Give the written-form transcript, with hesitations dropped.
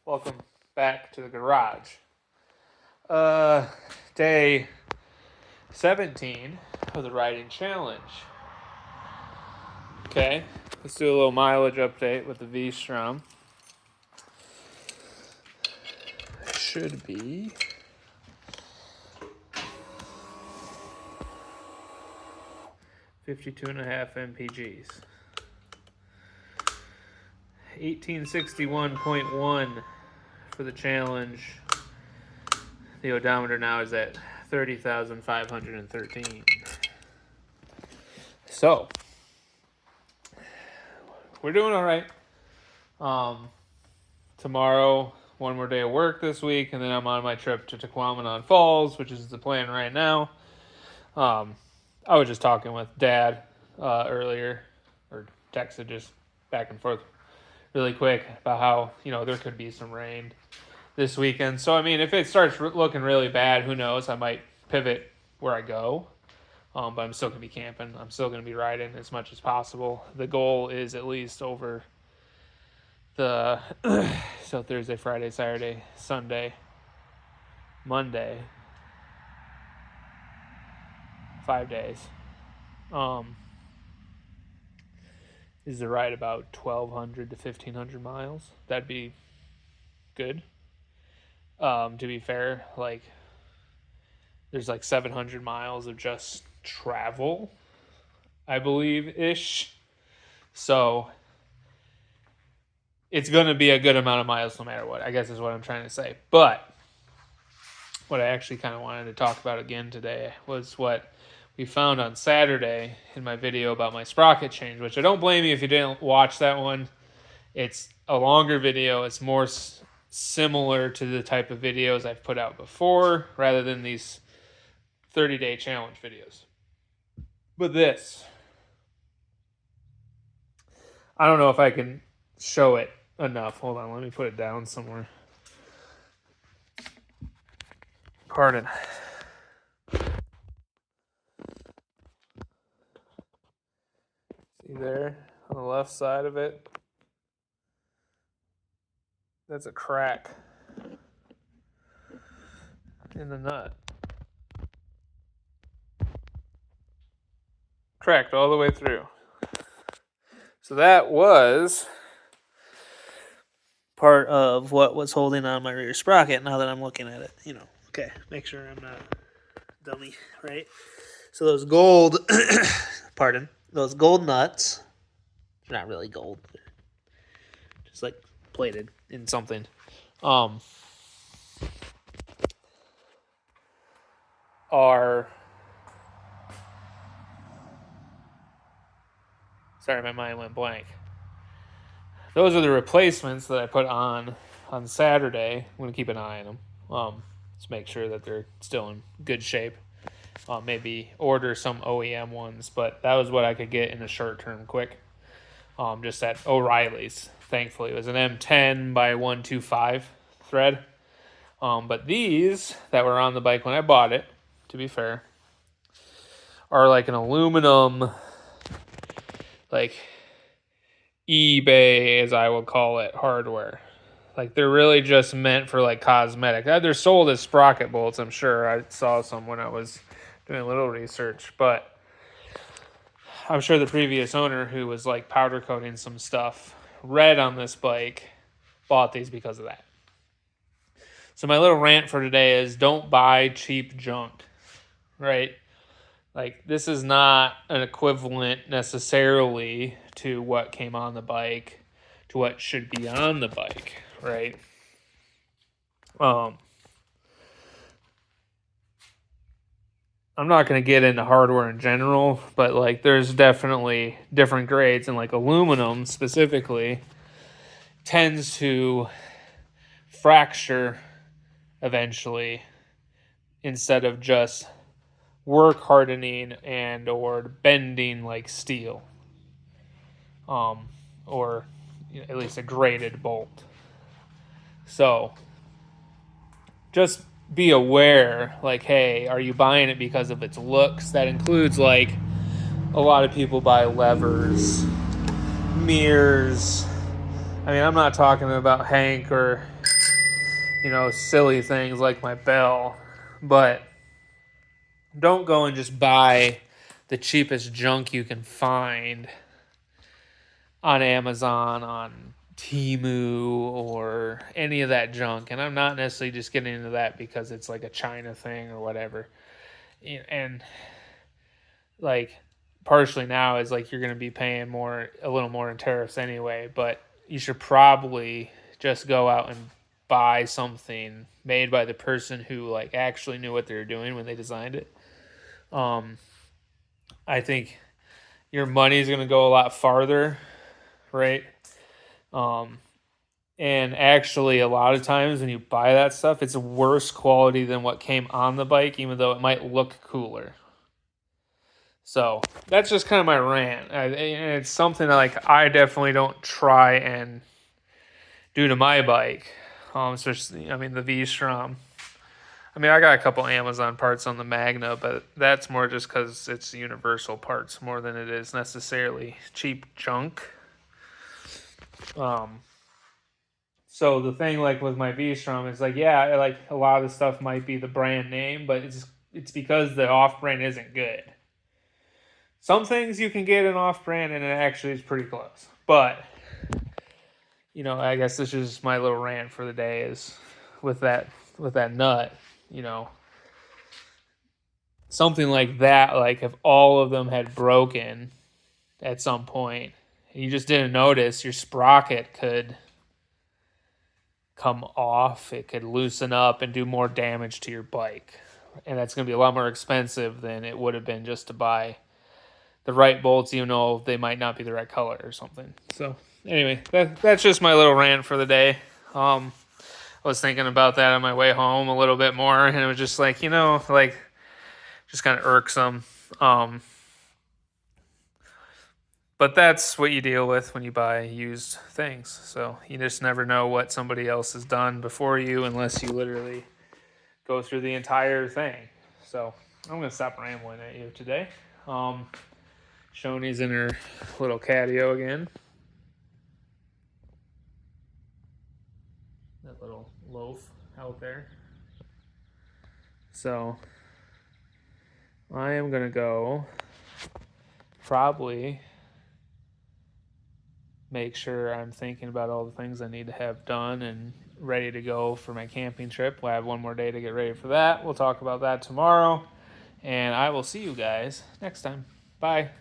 Welcome back to the garage. Day 17 of the riding challenge. Okay, let's do a little mileage update with the V-Strom. It should be 52.5 mpgs. 1861.1 for the challenge. The odometer now is at 30,513. So, we're doing all right. Tomorrow, one more day of work this week, and then I'm on my trip to Tequamanon Falls, which is the plan right now. I was just talking with Dad earlier, or texted just back and forth really quick about how, there could be some rain this weekend. So, if it starts looking really bad, who knows? I might pivot where I go. But I'm still going to be camping. I'm still going to be riding as much as possible. The goal is at least over the so Thursday, Friday, Saturday, Sunday, Monday, 5 days. Is to ride about 1,200 to 1,500 miles. That'd be good. To be fair, there's 700 miles of just travel, I believe-ish. So it's going to be a good amount of miles no matter what, I guess is what I'm trying to say. But what I actually kind of wanted to talk about again today was what we found on Saturday in my video about my sprocket change, which I don't blame you if you didn't watch that one. It's a longer video. It's more similar to the type of videos I've put out before rather than these 30-day challenge videos. But this, I don't know if I can show it enough. Hold on, let me put it down somewhere. Pardon. See there on the left side of it? That's a crack in the nut. Cracked all the way through. So that was part of what was holding on my rear sprocket now that I'm looking at it. Okay, make sure I'm not a dummy, right? So those gold, those gold nuts, they're not really gold. They're just plated in something. Sorry, my mind went blank. Those are the replacements that I put on Saturday. I'm going to keep an eye on them. Just make sure that they're still in good shape. Maybe order some OEM ones, but that was what I could get in the short term quick. Just at O'Reilly's, thankfully. It was an M10 by 125 thread. But these that were on the bike when I bought it, to be fair, are an aluminum, eBay, as I would call it, hardware. They're really just meant for cosmetic. They're sold as sprocket bolts, I'm sure. I saw some when I was doing a little research, but I'm sure the previous owner who was powder coating some stuff red on this bike bought these because of that. So my little rant for today is don't buy cheap junk, right? This is not an equivalent necessarily to what came on the bike, to what should be on the bike, right? I'm not going to get into hardware in general, but there's definitely different grades, and aluminum specifically tends to fracture eventually instead of just work hardening and or bending like steel, or at least a graded bolt. So just be aware, hey, are you buying it because of its looks? That includes a lot of people buy levers, mirrors. I'm not talking about Hank or silly things like my bell. But don't go and just buy the cheapest junk you can find on Amazon, on Temu, or any of that junk. And I'm not necessarily just getting into that because it's like a China thing or whatever. And like partially now is like you're going to be paying a little more in tariffs anyway, but you should probably just go out and buy something made by the person who like actually knew what they were doing when they designed it. I think your money's going to go a lot farther, right? And actually, a lot of times when you buy that stuff, it's worse quality than what came on the bike, even though it might look cooler. So that's just kind of my rant. And it's something that like I definitely don't try and do to my bike. Especially, the V-Strom. I got a couple Amazon parts on the Magna, but that's more just because it's universal parts more than it is necessarily cheap junk. So the thing like with my V-Strom is like, yeah, like a lot of the stuff might be the brand name, but it's because the off-brand isn't good. Some things you can get an off-brand and it actually is pretty close. But, I guess this is my little rant for the day is with that nut, something like that, like if all of them had broken at some point and you just didn't notice, your sprocket could come off, it could loosen up and do more damage to your bike. And that's going to be a lot more expensive than it would have been just to buy the right bolts, even though they might not be the right color or something. So anyway, that's just my little rant for the day. I was thinking about that on my way home a little bit more, and it was just like, just kind of irksome. But that's what you deal with when you buy used things. So you just never know what somebody else has done before you unless you literally go through the entire thing. So I'm going to stop rambling at you today. Shoney's in her little catio again. That little loaf out there. So I am going to go probably make sure I'm thinking about all the things I need to have done and ready to go for my camping trip. We'll have one more day to get ready for that. We'll talk about that tomorrow. And I will see you guys next time. Bye.